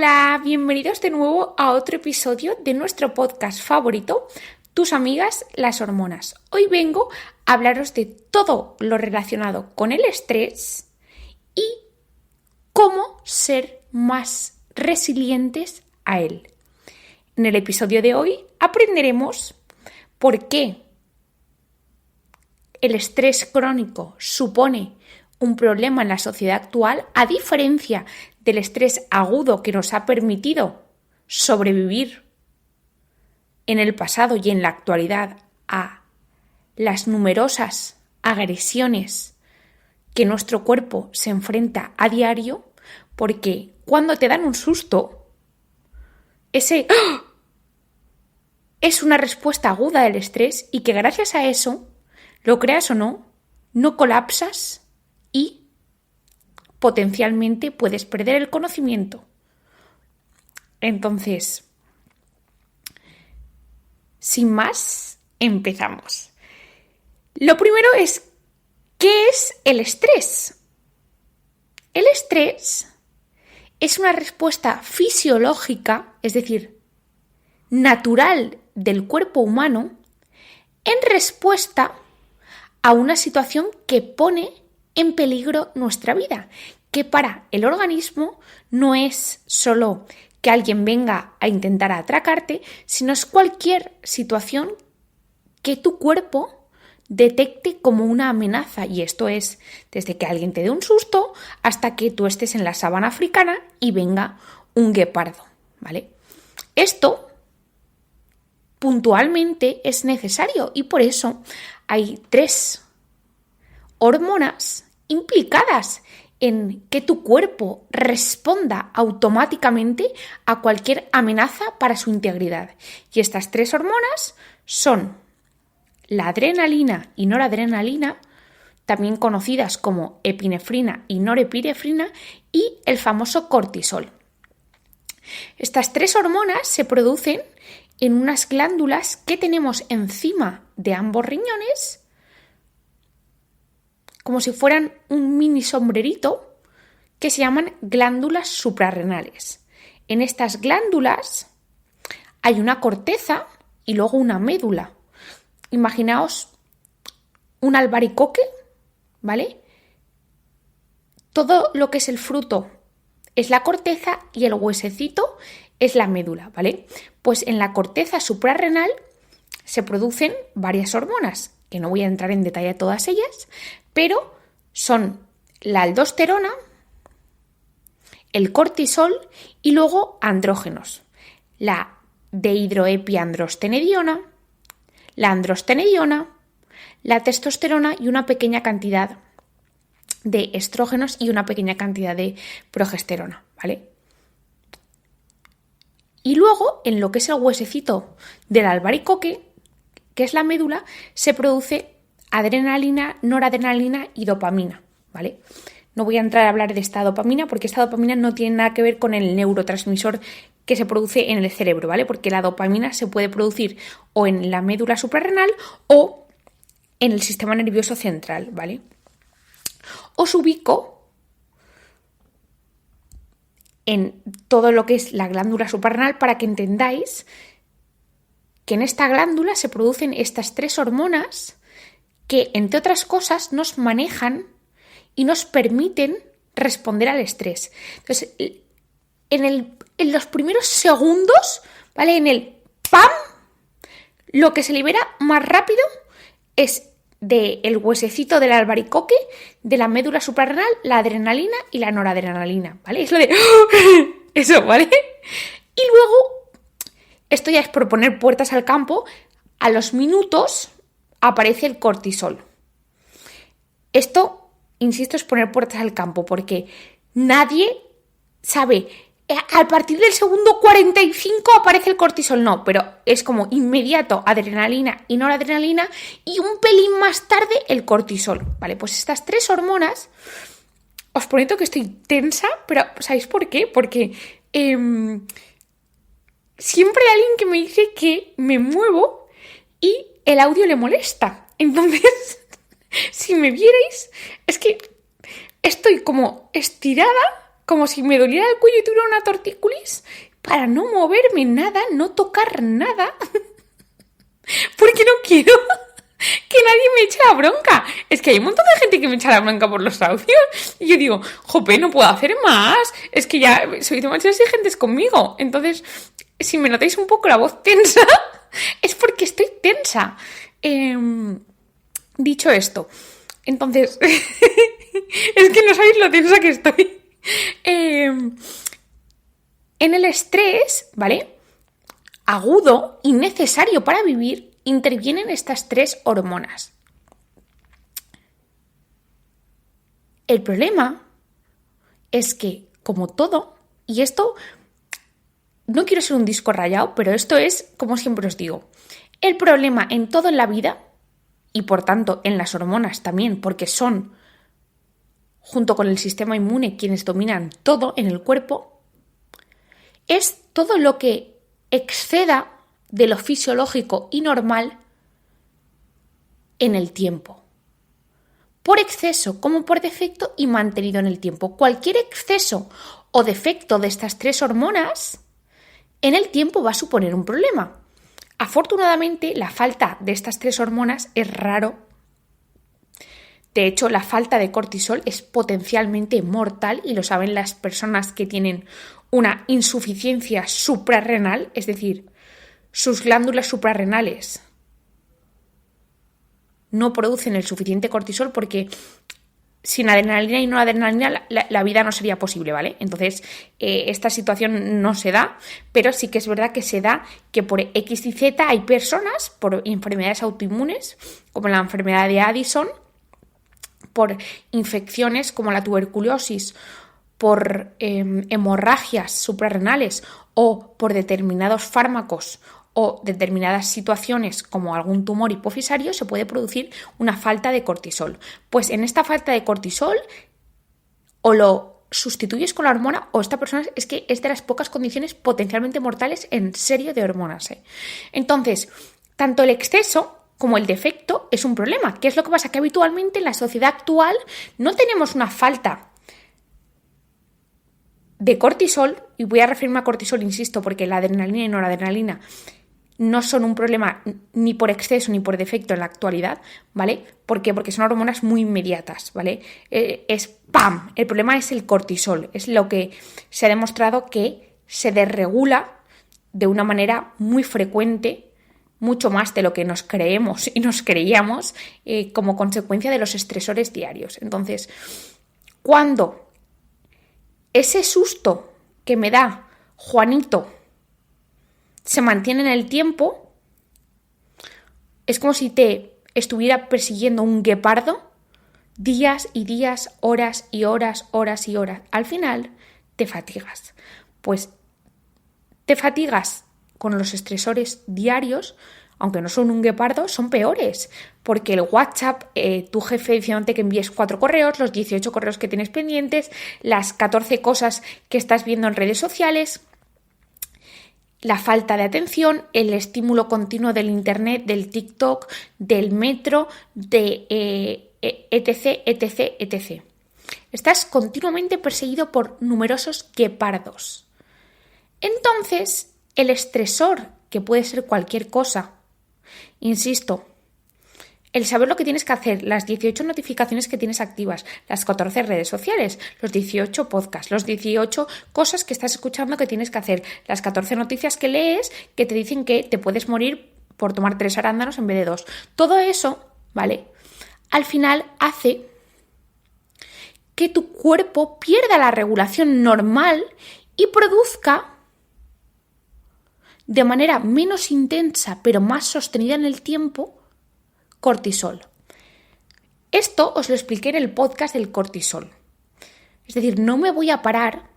Hola, bienvenidos de nuevo a otro episodio de nuestro podcast favorito, Tus amigas las hormonas. Hoy vengo a hablaros de todo lo relacionado con el estrés y cómo ser más resilientes a él. En el episodio de hoy aprenderemos por qué el estrés crónico supone un problema en la sociedad actual, a diferencia del estrés agudo que nos ha permitido sobrevivir en el pasado y en la actualidad a las numerosas agresiones que nuestro cuerpo se enfrenta a diario, porque cuando te dan un susto, ese es una respuesta aguda del estrés y que gracias a eso, lo creas o no, no colapsas y potencialmente puedes perder el conocimiento. Entonces, sin más, empezamos. Lo primero es, ¿qué es el estrés? El estrés es una respuesta fisiológica, es decir, natural del cuerpo humano, en respuesta a una situación que pone en peligro nuestra vida, que para el organismo no es solo que alguien venga a intentar atracarte, sino es cualquier situación que tu cuerpo detecte como una amenaza, y esto es desde que alguien te dé un susto hasta que tú estés en la sabana africana y venga un guepardo, ¿vale? Esto puntualmente es necesario y por eso hay 3 hormonas implicadas en que tu cuerpo responda automáticamente a cualquier amenaza para su integridad. Y estas 3 hormonas son la adrenalina y noradrenalina, también conocidas como epinefrina y norepinefrina, y el famoso cortisol. Estas 3 hormonas se producen en unas glándulas que tenemos encima de ambos riñones, como si fueran un mini sombrerito, que se llaman glándulas suprarrenales. En estas glándulas hay una corteza y luego una médula. Imaginaos un albaricoque, ¿vale? Todo lo que es el fruto es la corteza y el huesecito es la médula, ¿vale? Pues en la corteza suprarrenal se producen varias hormonas, que no voy a entrar en detalle a todas ellas, pero son la aldosterona, el cortisol y luego andrógenos, la dehidroepiandrostenediona, la androstenediona, la testosterona y una pequeña cantidad de estrógenos y una pequeña cantidad de progesterona, ¿vale? Y luego, en lo que es el huesecito del albaricoque, que es la médula, se produce adrenalina, noradrenalina y dopamina, ¿vale? No voy a entrar a hablar de esta dopamina porque esta dopamina no tiene nada que ver con el neurotransmisor que se produce en el cerebro, ¿vale? Porque la dopamina se puede producir o en la médula suprarrenal o en el sistema nervioso central, ¿vale? Os ubico en todo lo que es la glándula suprarrenal para que entendáis que en esta glándula se producen estas 3 hormonas que, entre otras cosas, nos manejan y nos permiten responder al estrés. Entonces, en los primeros segundos, ¿vale? En el ¡pam!, lo que se libera más rápido es del huesecito del albaricoque, de la médula suprarrenal, la adrenalina y la noradrenalina, ¿vale? Es lo de eso, ¿vale? Y luego, esto ya es por poner puertas al campo, a los minutos aparece el cortisol. Esto, insisto, es poner puertas al campo porque nadie sabe, a partir del segundo 45 aparece el cortisol, no, pero es como inmediato adrenalina y noradrenalina y un pelín más tarde el cortisol, ¿vale? Pues estas 3 hormonas, os prometo que estoy tensa, pero ¿sabéis por qué? Porque siempre hay alguien que me dice que me muevo y el audio le molesta. Entonces, si me vierais, es que estoy como estirada como si me doliera el cuello y tuviera una tortícolis, para no moverme nada, no tocar nada, porque no quiero que nadie me eche la bronca. Es que hay un montón de gente que me echa la bronca por los audios. Y yo digo, jope, no puedo hacer más. Es que ya sois demasiado exigentes conmigo. Entonces, si me notáis un poco la voz tensa, es porque estoy tensa. Dicho esto, entonces, es que no sabéis lo tensa que estoy. En el estrés, ¿vale? Agudo y necesario para vivir, intervienen estas 3 hormonas. El problema es que, como todo, y esto, no quiero ser un disco rayado, pero esto es, como siempre os digo, el problema en todo en la vida, y por tanto en las hormonas también, porque son, junto con el sistema inmune, quienes dominan todo en el cuerpo, es todo lo que exceda de lo fisiológico y normal en el tiempo. Por exceso como por defecto y mantenido en el tiempo. Cualquier exceso o defecto de estas 3 hormonas en el tiempo va a suponer un problema. Afortunadamente, la falta de estas 3 hormonas es raro. De hecho, la falta de cortisol es potencialmente mortal y lo saben las personas que tienen una insuficiencia suprarrenal, es decir, sus glándulas suprarrenales no producen el suficiente cortisol porque sin adrenalina y no adrenalina la vida no sería posible, ¿vale? Entonces, esta situación no se da, pero sí que es verdad que se da que por X y Z hay personas, por enfermedades autoinmunes, como la enfermedad de Addison, por infecciones como la tuberculosis, por hemorragias suprarrenales o por determinados fármacos o determinadas situaciones como algún tumor hipofisario, se puede producir una falta de cortisol. Pues en esta falta de cortisol o lo sustituyes con la hormona o esta persona es que es de las pocas condiciones potencialmente mortales en serio de hormonas. Entonces, tanto el exceso como el defecto es un problema. ¿Qué es lo que pasa? Que habitualmente en la sociedad actual no tenemos una falta de cortisol, y voy a referirme a cortisol, insisto, porque la adrenalina y noradrenalina no son un problema ni por exceso ni por defecto en la actualidad, ¿vale? ¿Por qué? Porque son hormonas muy inmediatas, ¿vale? Es ¡pam! El problema es el cortisol, es lo que se ha demostrado que se desregula de una manera muy frecuente, mucho más de lo que nos creemos y nos creíamos como consecuencia de los estresores diarios. Entonces, cuando ese susto que me da Juanito se mantiene en el tiempo, es como si te estuviera persiguiendo un guepardo días y días, horas y horas, horas y horas. Al final te fatigas. Pues te fatigas con los estresores diarios, aunque no son un guepardo, son peores. Porque el WhatsApp, tu jefe diciéndote que envíes 4 correos, los 18 correos que tienes pendientes, las 14 cosas que estás viendo en redes sociales, la falta de atención, el estímulo continuo del internet, del TikTok, del metro, de etc, etc, etc. Estás continuamente perseguido por numerosos guepardos. Entonces, el estresor, que puede ser cualquier cosa, insisto, el saber lo que tienes que hacer, las 18 notificaciones que tienes activas, las 14 redes sociales, los 18 podcasts, los 18 cosas que estás escuchando que tienes que hacer, las 14 noticias que lees que te dicen que te puedes morir por tomar 3 arándanos en vez de 2. Todo eso, ¿vale? Al final hace que tu cuerpo pierda la regulación normal y produzca de manera menos intensa pero más sostenida en el tiempo cortisol. Esto os lo expliqué en el podcast del cortisol. Es decir, no me voy a parar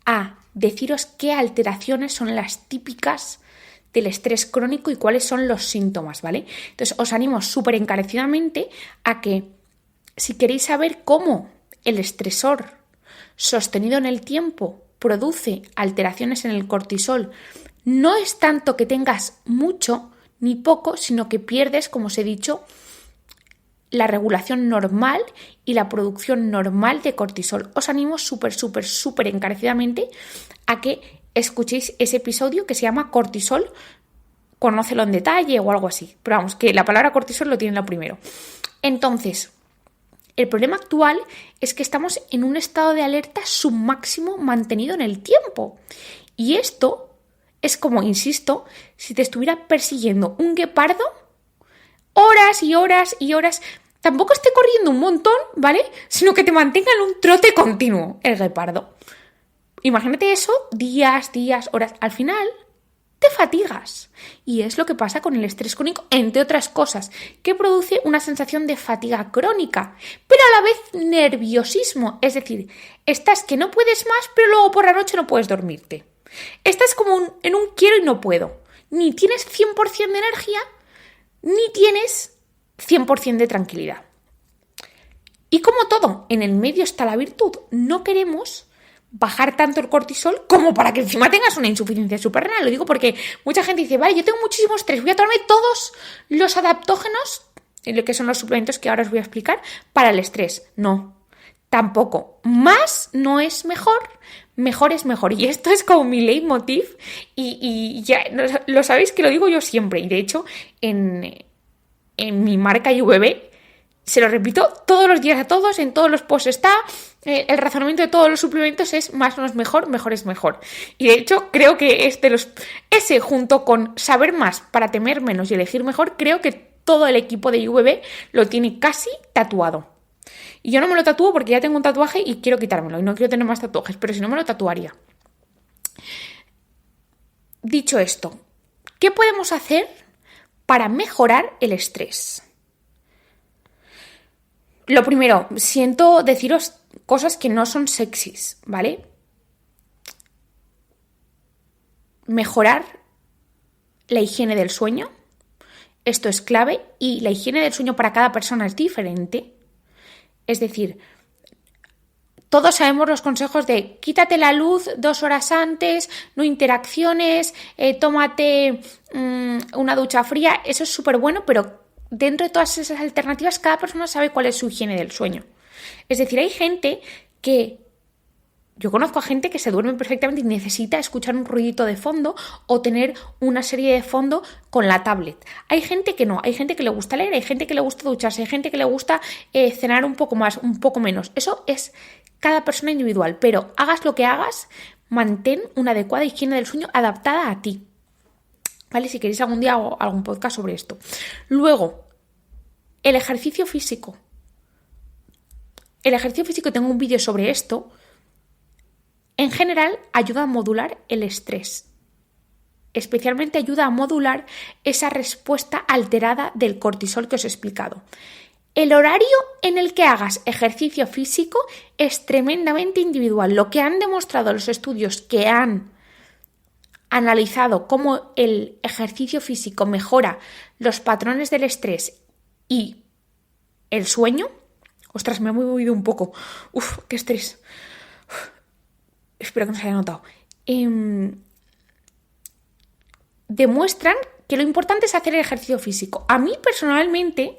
a deciros qué alteraciones son las típicas del estrés crónico y cuáles son los síntomas, ¿vale? Entonces os animo súper encarecidamente a que si queréis saber cómo el estresor sostenido en el tiempo produce alteraciones en el cortisol, no es tanto que tengas mucho ni poco, sino que pierdes, como os he dicho, la regulación normal y la producción normal de cortisol. Os animo súper encarecidamente a que escuchéis ese episodio que se llama Cortisol, conócelo en detalle o algo así. Pero vamos, que la palabra cortisol lo tiene lo primero. Entonces, el problema actual es que estamos en un estado de alerta submáximo mantenido en el tiempo. Y esto es como, insisto, si te estuviera persiguiendo un guepardo horas y horas y horas. Tampoco esté corriendo un montón, ¿vale? Sino que te mantenga en un trote continuo el guepardo. Imagínate eso, días, horas. Al final te fatigas. Y es lo que pasa con el estrés crónico, entre otras cosas, que produce una sensación de fatiga crónica, pero a la vez nerviosismo. Es decir, estás que no puedes más, pero luego por la noche no puedes dormirte. Estás como en un quiero y no puedo. Ni tienes 100% de energía, ni tienes 100% de tranquilidad. Y como todo, en el medio está la virtud. No queremos bajar tanto el cortisol como para que encima tengas una insuficiencia suprarrenal. Lo digo porque mucha gente dice, vale, yo tengo muchísimo estrés, voy a tomarme todos los adaptógenos, lo que son los suplementos que ahora os voy a explicar, para el estrés. No, tampoco. Más no es mejor, mejor es mejor. Y esto es como mi leitmotiv y ya lo sabéis que lo digo yo siempre. Y de hecho, en mi marca IVB, se lo repito todos los días a todos, en todos los posts está, el razonamiento de todos los suplementos es más no es mejor, mejor es mejor. Y de hecho creo que ese junto con saber más para temer menos y elegir mejor, creo que todo el equipo de IVB lo tiene casi tatuado. Y yo no me lo tatúo porque ya tengo un tatuaje y quiero quitármelo y no quiero tener más tatuajes, pero si no me lo tatuaría. Dicho esto, ¿qué podemos hacer para mejorar el estrés? Lo primero, siento deciros cosas que no son sexys, ¿vale? Mejorar la higiene del sueño. Esto es clave y la higiene del sueño para cada persona es diferente. Es decir, todos sabemos los consejos de quítate la luz 2 horas antes, no interacciones, tómate una ducha fría. Eso es súper bueno, pero dentro de todas esas alternativas, cada persona sabe cuál es su higiene del sueño. Es decir, hay gente que... Yo conozco a gente que se duerme perfectamente y necesita escuchar un ruidito de fondo o tener una serie de fondo con la tablet. Hay gente que no, hay gente que le gusta leer, hay gente que le gusta ducharse, hay gente que le gusta cenar un poco más, un poco menos. Eso es cada persona individual, pero hagas lo que hagas, mantén una adecuada higiene del sueño adaptada a ti. ¿Vale? Si queréis algún día hago algún podcast sobre esto. Luego, el ejercicio físico. El ejercicio físico, tengo un vídeo sobre esto. En general, ayuda a modular el estrés. Especialmente ayuda a modular esa respuesta alterada del cortisol que os he explicado. El horario en el que hagas ejercicio físico es tremendamente individual. Lo que han demostrado los estudios que han analizado cómo el ejercicio físico mejora los patrones del estrés y el sueño. Ostras, me he movido un poco. Uf, qué estrés. Espero que no se haya notado. Demuestran que lo importante es hacer el ejercicio físico. A mí personalmente,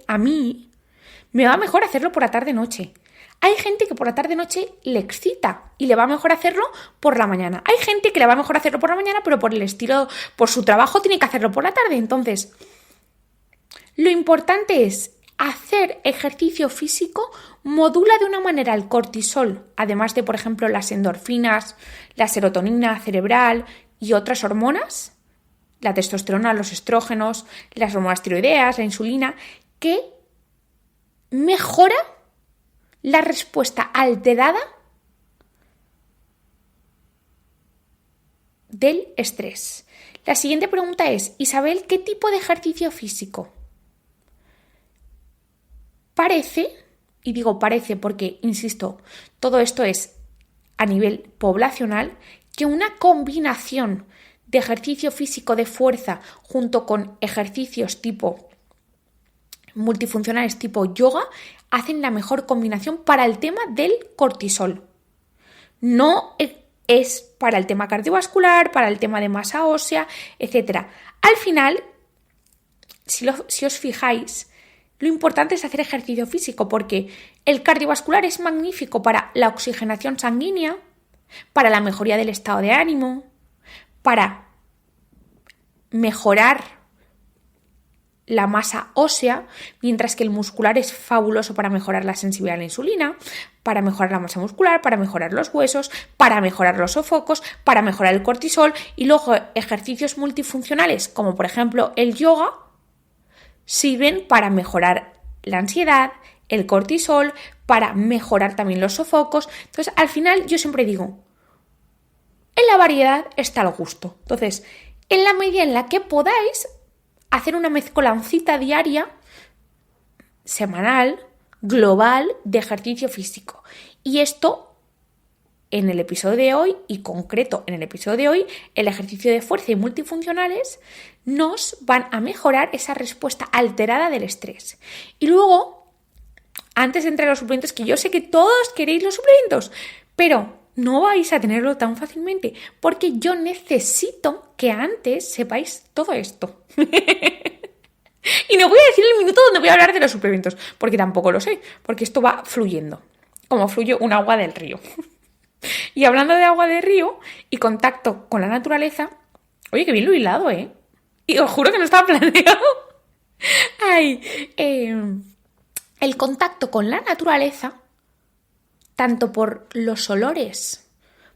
me va mejor hacerlo por la tarde-noche. Hay gente que por la tarde-noche le excita y le va mejor hacerlo por la mañana. Hay gente que le va mejor hacerlo por la mañana, pero por el estilo, por su trabajo tiene que hacerlo por la tarde. Entonces, lo importante es hacer ejercicio físico, modula de una manera el cortisol, además de, por ejemplo, las endorfinas, la serotonina cerebral y otras hormonas, la testosterona, los estrógenos, las hormonas tiroideas, la insulina, que mejora la respuesta alterada del estrés. La siguiente pregunta es, Isabel, ¿qué tipo de ejercicio físico? Parece, y digo parece porque, insisto, todo esto es a nivel poblacional, que una combinación de ejercicio físico de fuerza junto con ejercicios tipo multifuncionales tipo yoga hacen la mejor combinación para el tema del cortisol. No es para el tema cardiovascular, para el tema de masa ósea, etc. Al final, si os fijáis, lo importante es hacer ejercicio físico, porque el cardiovascular es magnífico para la oxigenación sanguínea, para la mejoría del estado de ánimo, para mejorar la masa ósea, mientras que el muscular es fabuloso para mejorar la sensibilidad a la insulina, para mejorar la masa muscular, para mejorar los huesos, para mejorar los sofocos, para mejorar el cortisol, y luego ejercicios multifuncionales como por ejemplo el yoga sirven para mejorar la ansiedad, el cortisol, para mejorar también los sofocos. Entonces, al final yo siempre digo, en la variedad está el gusto. Entonces, en la medida en la que podáis, hacer una mezcolancita diaria, semanal, global, de ejercicio físico. Y esto, en el episodio de hoy, y concreto en el episodio de hoy, el ejercicio de fuerza y multifuncionales, nos van a mejorar esa respuesta alterada del estrés. Y luego, antes de entrar a los suplementos, que yo sé que todos queréis los suplementos, pero no vais a tenerlo tan fácilmente, porque yo necesito que antes sepáis todo esto. Y no voy a decir el minuto donde voy a hablar de los suplementos, porque tampoco lo sé, porque esto va fluyendo, como fluye un agua del río. Y hablando de agua de río y contacto con la naturaleza, oye, que bien lo he hilado, ¿eh? Y os juro que no estaba planeado. El contacto con la naturaleza, tanto por los olores,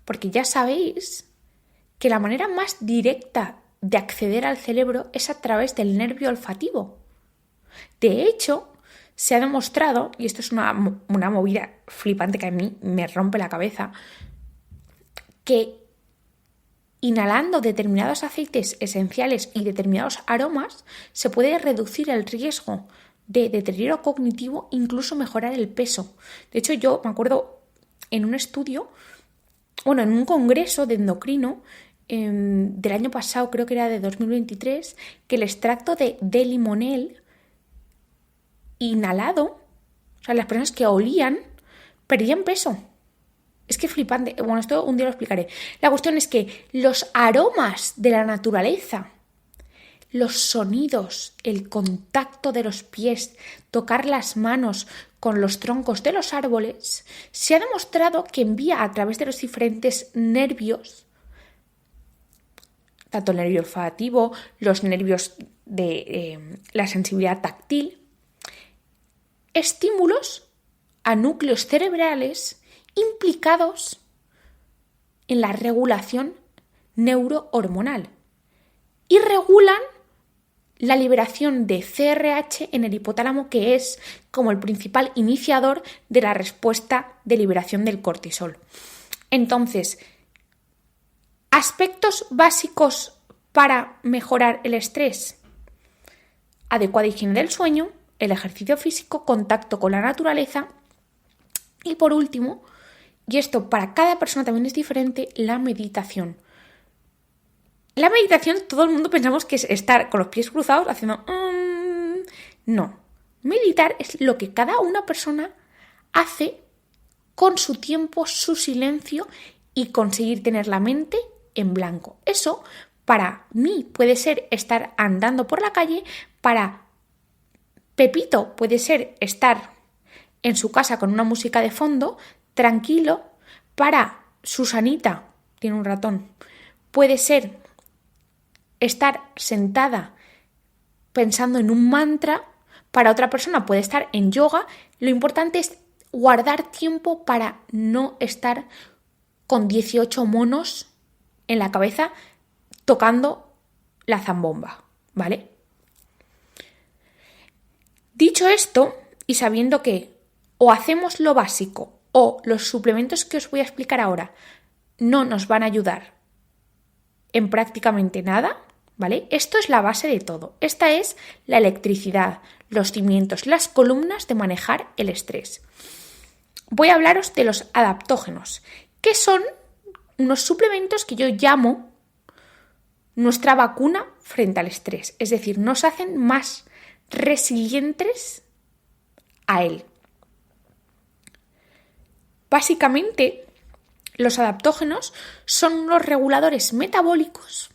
porque ya sabéis que la manera más directa de acceder al cerebro es a través del nervio olfativo. De hecho, se ha demostrado, y esto es una movida flipante que a mí me rompe la cabeza, que inhalando determinados aceites esenciales y determinados aromas se puede reducir el riesgo de deterioro cognitivo, incluso mejorar el peso. De hecho, yo me acuerdo en un estudio, en un congreso de endocrino del año pasado, creo que era de 2023, que el extracto de limonel inhalado, o sea, las personas que olían, perdían peso. Es que flipante. Bueno, esto un día lo explicaré. La cuestión es que los aromas de la naturaleza, los sonidos, el contacto de los pies, tocar las manos con los troncos de los árboles, se ha demostrado que envía a través de los diferentes nervios, tanto el nervio olfativo, los nervios de la sensibilidad táctil, estímulos a núcleos cerebrales implicados en la regulación neurohormonal y regulan la liberación de CRH en el hipotálamo, que es como el principal iniciador de la respuesta de liberación del cortisol. Entonces, aspectos básicos para mejorar el estrés: adecuada higiene del sueño, el ejercicio físico, contacto con la naturaleza y, por último, y esto para cada persona también es diferente, la meditación. La meditación, todo el mundo pensamos que es estar con los pies cruzados haciendo... No. Meditar es lo que cada una persona hace con su tiempo, su silencio y conseguir tener la mente en blanco. Eso, para mí, puede ser estar andando por la calle, para Pepito puede ser estar en su casa con una música de fondo, tranquilo. Para Susanita, tiene un ratón, puede ser estar sentada pensando en un mantra. Para otra persona puede estar en yoga. Lo importante es guardar tiempo para no estar con 18 monos en la cabeza tocando la zambomba, ¿vale? Dicho esto, y sabiendo que o hacemos lo básico o los suplementos que os voy a explicar ahora no nos van a ayudar en prácticamente nada, ¿vale? Esto es la base de todo. Esta es la electricidad, los cimientos, las columnas de manejar el estrés. Voy a hablaros de los adaptógenos, que son unos suplementos que yo llamo nuestra vacuna frente al estrés. Es decir, nos hacen más resilientes a él. Básicamente, los adaptógenos son unos reguladores metabólicos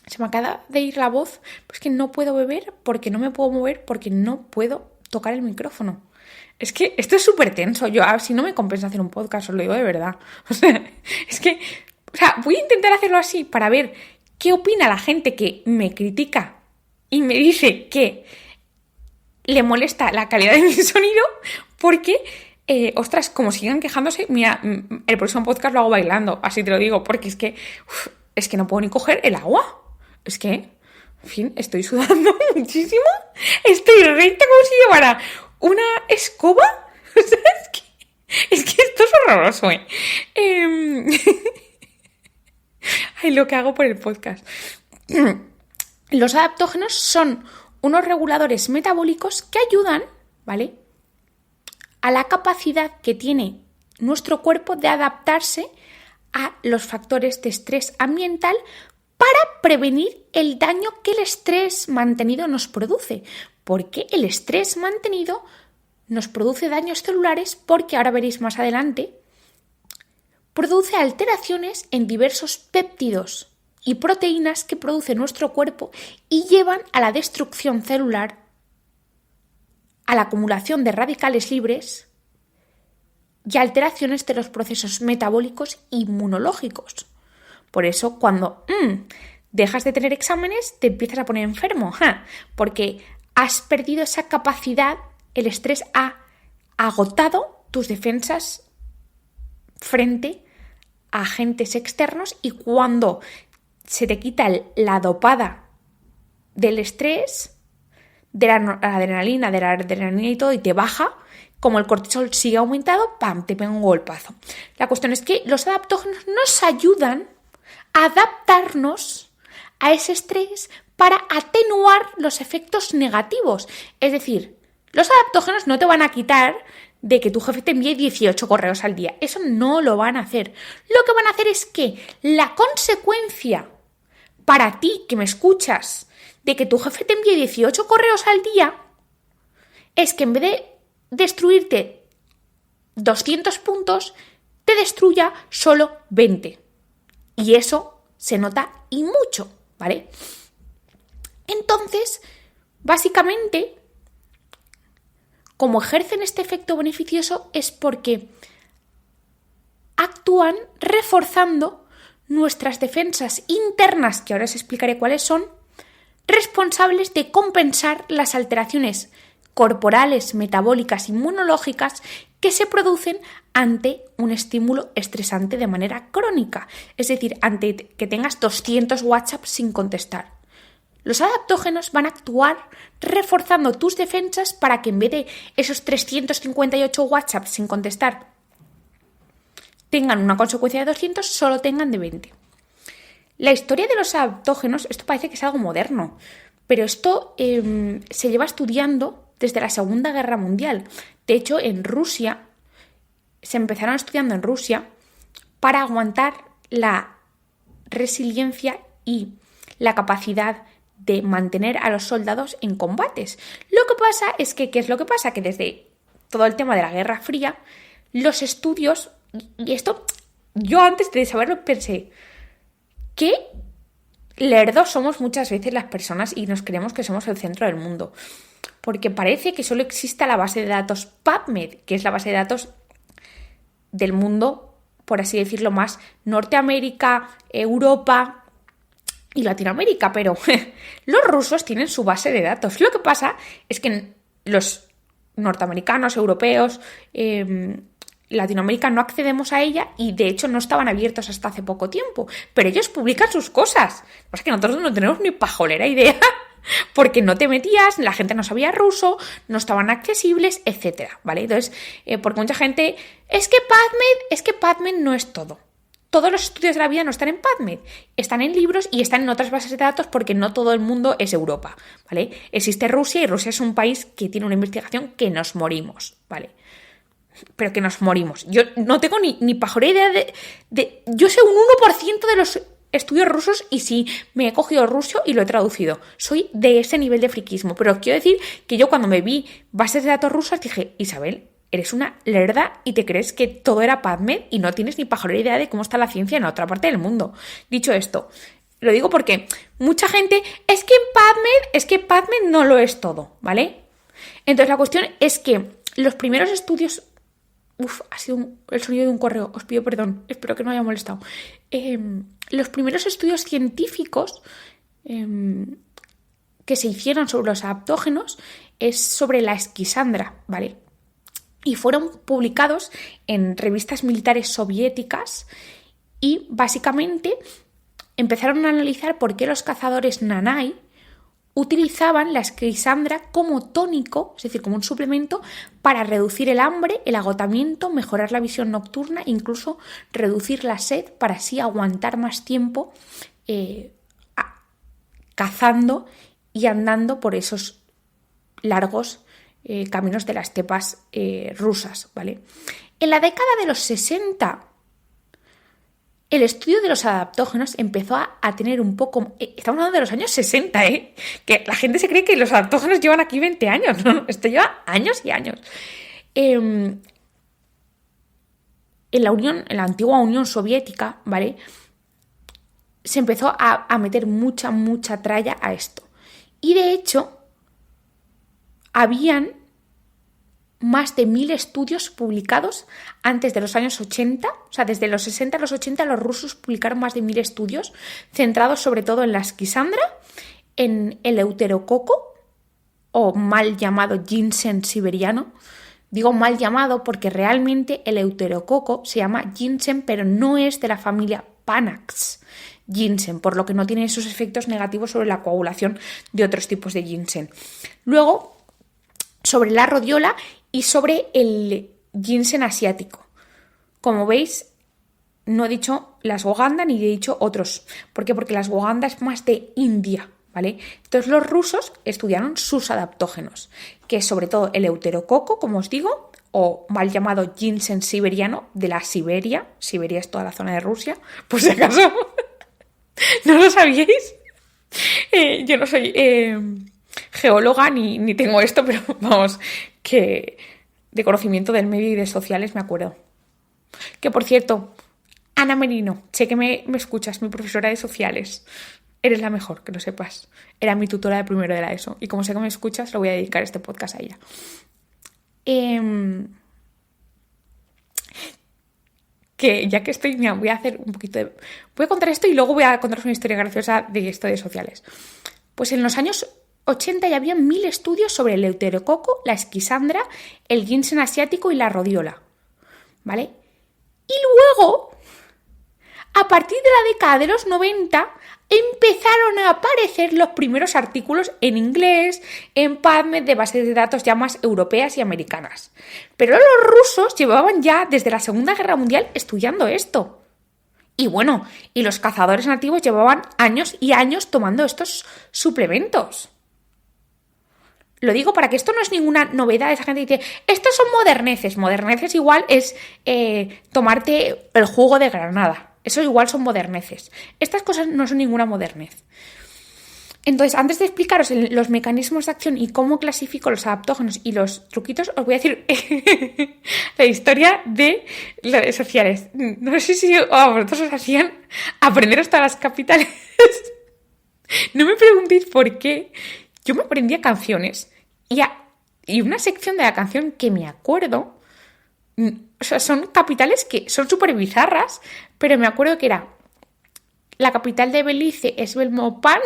Se me acaba de ir la voz, pues que no puedo beber porque no me puedo mover, porque no puedo tocar el micrófono. Es que esto es súper tenso. Yo, si no me compensa hacer un podcast, os lo digo de verdad. O sea, voy a intentar hacerlo así para ver qué opina la gente que me critica y me dice que le molesta la calidad de mi sonido, porque, ostras, como sigan quejándose, mira, el próximo podcast lo hago bailando, así te lo digo, porque es que no puedo ni coger el agua. Es que, en fin, estoy sudando muchísimo, estoy recta como si llevara una escoba. O sea, es que esto es horroroso, ¿eh? Ay, lo que hago por el podcast. Los adaptógenos son unos reguladores metabólicos que ayudan, ¿vale?, a la capacidad que tiene nuestro cuerpo de adaptarse a los factores de estrés ambiental para prevenir el daño que el estrés mantenido nos produce. Porque el estrés mantenido nos produce daños celulares porque, ahora veréis más adelante, produce alteraciones en diversos péptidos y proteínas que produce nuestro cuerpo y llevan a la destrucción celular, a la acumulación de radicales libres y alteraciones de los procesos metabólicos inmunológicos. Por eso, cuando dejas de tener exámenes, te empiezas a poner enfermo, porque has perdido esa capacidad, el estrés ha agotado tus defensas frente a agentes externos, y cuando se te quita la dopada del estrés, de la adrenalina y todo, y te baja, como el cortisol sigue aumentado, ¡pam!, te pega un golpazo. La cuestión es que los adaptógenos nos ayudan a adaptarnos a ese estrés para atenuar los efectos negativos. Es decir, los adaptógenos no te van a quitar de que tu jefe te envíe 18 correos al día. Eso no lo van a hacer. Lo que van a hacer es que la consecuencia para ti, que me escuchas, de que tu jefe te envíe 18 correos al día, es que en vez de destruirte 200 puntos, te destruya solo 20. Y eso se nota y mucho, ¿vale? Entonces, básicamente, como ejercen este efecto beneficioso es porque actúan reforzando nuestras defensas internas, que ahora os explicaré cuáles son, responsables de compensar las alteraciones corporales, metabólicas, inmunológicas que se producen ante un estímulo estresante de manera crónica, es decir, ante que tengas 200 WhatsApp sin contestar. Los adaptógenos van a actuar reforzando tus defensas para que en vez de esos 358 WhatsApp sin contestar tengan una consecuencia de 200, solo tengan de 20. La historia de los adaptógenos, esto parece que es algo moderno, pero esto se lleva estudiando desde la Segunda Guerra Mundial. De hecho, en Rusia, se empezaron estudiando en Rusia para aguantar la resiliencia y la capacidad de mantener a los soldados en combates. Lo que pasa es que, ¿qué es lo que pasa? Que desde todo el tema de la Guerra Fría, los estudios, y esto yo antes de saberlo pensé, qué lerdos somos muchas veces las personas y nos creemos que somos el centro del mundo. Porque parece que solo exista la base de datos PubMed, que es la base de datos del mundo, por así decirlo, más Norteamérica, Europa y Latinoamérica, pero los rusos tienen su base de datos. Lo que pasa es que los norteamericanos, europeos, Latinoamérica no accedemos a ella y de hecho no estaban abiertos hasta hace poco tiempo, pero ellos publican sus cosas. Lo que pasa es que nosotros no tenemos ni pajolera idea porque no te metías, la gente no sabía ruso, no estaban accesibles, etcétera, ¿vale? Entonces, porque mucha gente, es que PubMed no es todo. Todos los estudios de la vida no están en PubMed, están en libros y están en otras bases de datos porque no todo el mundo es Europa, ¿vale? Existe Rusia y Rusia es un país que tiene una investigación que nos morimos, ¿vale? Pero que nos morimos. Yo no tengo ni pajolera idea de... Yo sé un 1% de los estudios rusos y sí, me he cogido ruso y lo he traducido. Soy de ese nivel de friquismo. Pero quiero decir que yo cuando me vi bases de datos rusas dije, Isabel, eres una lerda y te crees que todo era PubMed y no tienes ni pajolera idea de cómo está la ciencia en otra parte del mundo. Dicho esto, Lo digo porque mucha gente, es que PubMed no lo es todo, ¿vale? Entonces la cuestión es que los primeros estudios... ha sido el sonido de un correo, os pido perdón, espero que no haya molestado. Los primeros estudios científicos que se hicieron sobre los adaptógenos es sobre la esquisandra, ¿vale? Y fueron publicados en revistas militares soviéticas y básicamente empezaron a analizar por qué los cazadores nanay utilizaban la esquisandra como tónico, es decir, como un suplemento, para reducir el hambre, el agotamiento, mejorar la visión nocturna, incluso reducir la sed para así aguantar más tiempo cazando y andando por esos largos caminos de las estepas rusas, ¿vale? En la década de los 60, el estudio de los adaptógenos empezó a tener un poco... estamos hablando de los años 60, que la gente se cree que los adaptógenos llevan aquí 20 años, ¿no? Esto lleva años y años. En la antigua Unión Soviética, ¿vale? Se empezó a meter mucha tralla a esto. Y de hecho, habían más de 1000 estudios publicados antes de los años 80, o sea, desde los 60 a los 80 los rusos publicaron más de 1000 estudios centrados sobre todo en la esquisandra, en el euterococo, o mal llamado ginseng siberiano. Digo mal llamado porque realmente el euterococo se llama ginseng, pero no es de la familia Panax ginseng, por lo que no tiene esos efectos negativos sobre la coagulación de otros tipos de ginseng. Luego, sobre la rodiola y sobre el ginseng asiático. Como veis, no he dicho la ashwagandha ni he dicho otros. ¿Por qué? Porque la ashwagandha es más de India, ¿vale? Entonces los rusos estudiaron sus adaptógenos, que es sobre todo el euterococo, como os digo, o mal llamado ginseng siberiano, de la Siberia. Siberia es toda la zona de Rusia, por si acaso no lo sabíais. Yo no soy geóloga ni tengo esto, pero vamos, que de conocimiento del medio y de sociales me acuerdo. Que por cierto, Ana Merino, sé que me escuchas, mi profesora de sociales. Eres la mejor, que lo sepas. Era mi tutora de primero de la ESO. Y como sé que me escuchas, le voy a dedicar este podcast a ella. Que ya que estoy, mira, voy a hacer un poquito de... Voy a contar esto y luego voy a contaros una historia graciosa de esto de sociales. Pues en los años 80 ya había 1000 estudios sobre el euterococo, la esquisandra, el ginseng asiático y la rodiola, ¿vale? Y luego, a partir de la década de los 90, empezaron a aparecer los primeros artículos en inglés, en PubMed, de bases de datos ya más europeas y americanas. Pero los rusos llevaban ya desde la Segunda Guerra Mundial estudiando esto. Y bueno, y los cazadores nativos llevaban años y años tomando estos suplementos. Lo digo para que esto no es ninguna novedad. Esa gente dice, estos son moderneces. Moderneces igual es tomarte el jugo de granada. Eso igual son moderneces. Estas cosas no son ninguna modernez. Entonces, antes de explicaros los mecanismos de acción y cómo clasifico los adaptógenos y los truquitos, os voy a decir la historia de las redes sociales. No sé si a vosotros os hacían aprenderos todas las capitales. No me preguntéis por qué. Yo me aprendía canciones y una sección de la canción que me acuerdo, o sea, son capitales que son súper bizarras, pero me acuerdo que era la capital de Belice es Belmopán,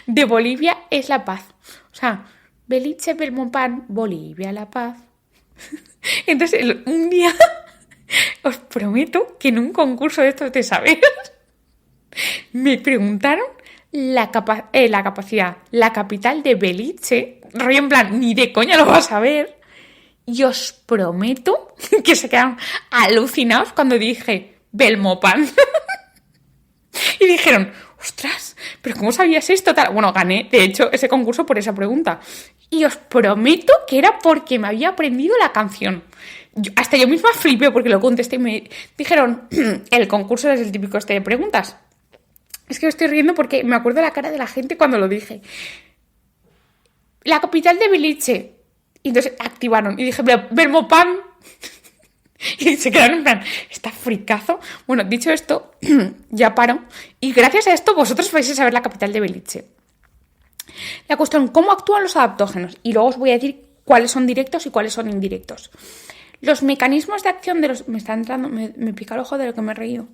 de Bolivia es La Paz. O sea, Belice, Belmopán, Bolivia, La Paz. Entonces, un día os prometo que en un concurso de estos de saber me preguntaron la capacidad, la capital de Belice, rollo en plan, ni de coña lo vas a ver. Y os prometo que se quedaron alucinados cuando dije Belmopán. Y dijeron, ostras, ¿pero cómo sabías esto? Bueno, gané, de hecho, ese concurso por esa pregunta. Y os prometo que era porque me había aprendido la canción. Hasta yo misma flipé porque lo contesté y me dijeron, el concurso es el típico de preguntas. Es que me estoy riendo porque me acuerdo de la cara de la gente cuando lo dije. La capital de Belice. Y entonces activaron. Y dije, Belmopán. Y se quedaron en plan, está fricazo. Bueno, dicho esto, ya paro. Y gracias a esto vosotros vais a saber la capital de Belice. La cuestión, ¿cómo actúan los adaptógenos? Y luego os voy a decir cuáles son directos y cuáles son indirectos. Los mecanismos de acción de los... Me está entrando, me pica el ojo de lo que me he reído.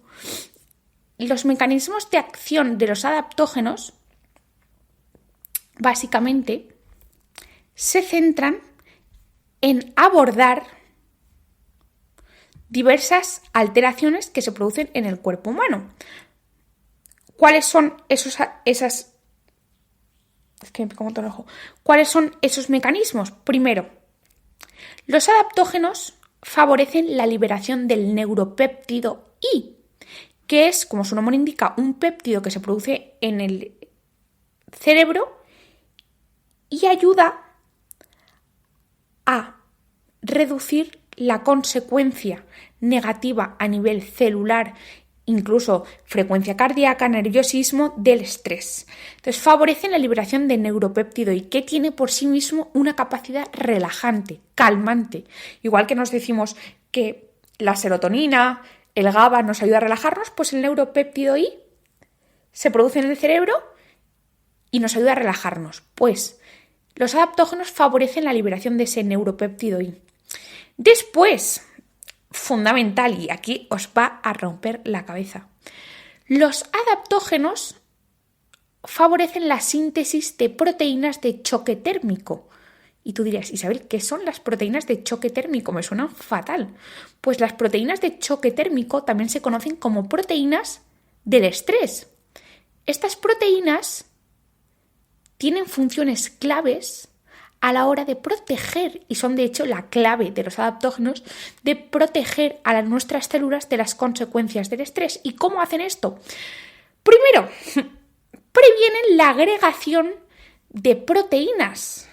Los mecanismos de acción de los adaptógenos, básicamente, se centran en abordar diversas alteraciones que se producen en el cuerpo humano. ¿Cuáles son esas... Es que me pica un montón el ojo. ¿Cuáles son esos mecanismos? Primero, los adaptógenos favorecen la liberación del neuropéptido I, que es, como su nombre indica, un péptido que se produce en el cerebro y ayuda a reducir la consecuencia negativa a nivel celular, incluso frecuencia cardíaca, nerviosismo, del estrés. Entonces favorecen la liberación de neuropéptido I, que tiene por sí mismo una capacidad relajante, calmante. Igual que nos decimos que la serotonina, el GABA nos ayuda a relajarnos, pues el neuropéptido I se produce en el cerebro y nos ayuda a relajarnos. Pues los adaptógenos favorecen la liberación de ese neuropéptido I. Después, fundamental, y aquí os va a romper la cabeza, los adaptógenos favorecen la síntesis de proteínas de choque térmico. Y tú dirías, Isabel, ¿qué son las proteínas de choque térmico? Me suenan fatal. Pues las proteínas de choque térmico también se conocen como proteínas del estrés. Estas proteínas tienen funciones claves a la hora de proteger, y son de hecho la clave de los adaptógenos, de proteger a nuestras células de las consecuencias del estrés. ¿Y cómo hacen esto? Primero, previenen la agregación de proteínas.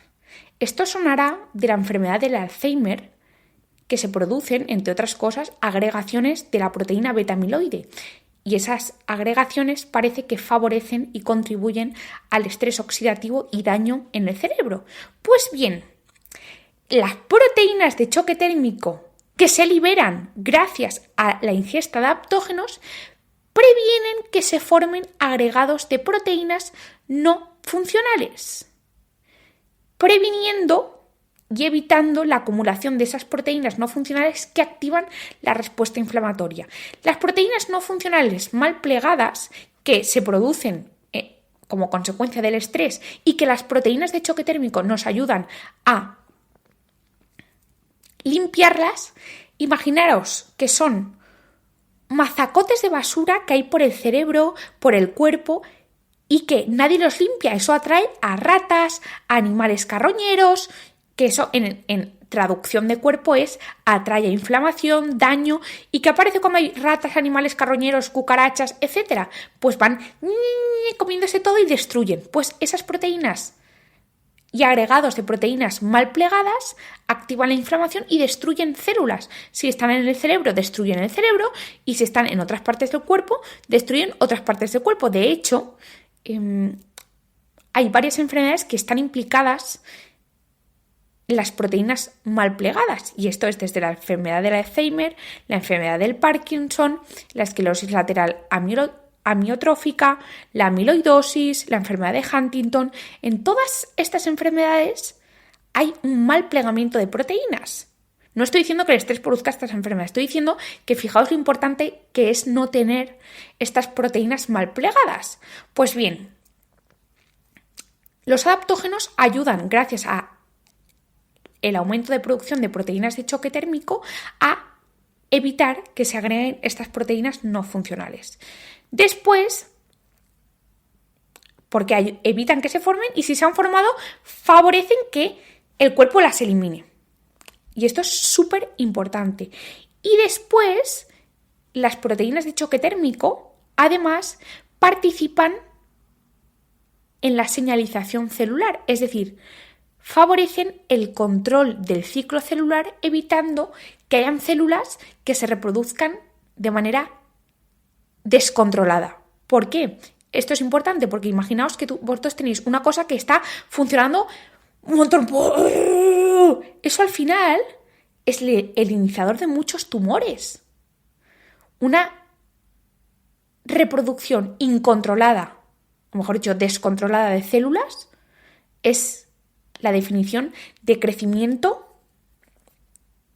Esto sonará de la enfermedad del Alzheimer, que se producen, entre otras cosas, agregaciones de la proteína beta-amiloide. Y esas agregaciones parece que favorecen y contribuyen al estrés oxidativo y daño en el cerebro. Pues bien, las proteínas de choque térmico que se liberan gracias a la ingesta de adaptógenos previenen que se formen agregados de proteínas no funcionales, previniendo y evitando la acumulación de esas proteínas no funcionales que activan la respuesta inflamatoria. Las proteínas no funcionales mal plegadas que se producen como consecuencia del estrés y que las proteínas de choque térmico nos ayudan a limpiarlas, imaginaros que son mazacotes de basura que hay por el cerebro, por el cuerpo, y que nadie los limpia. Eso atrae a ratas, a animales carroñeros, que eso en traducción de cuerpo es atrae a inflamación, daño, y que aparece cuando hay ratas, animales carroñeros, cucarachas, etc. Pues van comiéndose todo y destruyen. Pues esas proteínas y agregados de proteínas mal plegadas activan la inflamación y destruyen células. Si están en el cerebro, destruyen el cerebro, y si están en otras partes del cuerpo, destruyen otras partes del cuerpo. De hecho, hay varias enfermedades que están implicadas las proteínas mal plegadas, y esto es desde la enfermedad del Alzheimer, la enfermedad del Parkinson, la esclerosis lateral amiotrófica, la amiloidosis, la enfermedad de Huntington. En todas estas enfermedades hay un mal plegamiento de proteínas. No estoy diciendo que el estrés produzca estas enfermedades, estoy diciendo que fijaos lo importante que es no tener estas proteínas mal plegadas. Pues bien, los adaptógenos ayudan, gracias a el aumento de producción de proteínas de choque térmico, a evitar que se agreguen estas proteínas no funcionales. Después, porque evitan que se formen, y si se han formado, favorecen que el cuerpo las elimine. Y esto es súper importante. Y después, las proteínas de choque térmico, además, participan en la señalización celular, es decir, favorecen el control del ciclo celular, evitando que hayan células que se reproduzcan de manera descontrolada. ¿Por qué? Esto es importante porque imaginaos que vosotros tenéis una cosa que está funcionando un montón. Eso al final es el iniciador de muchos tumores. Una reproducción incontrolada, o mejor dicho, descontrolada de células, es la definición de crecimiento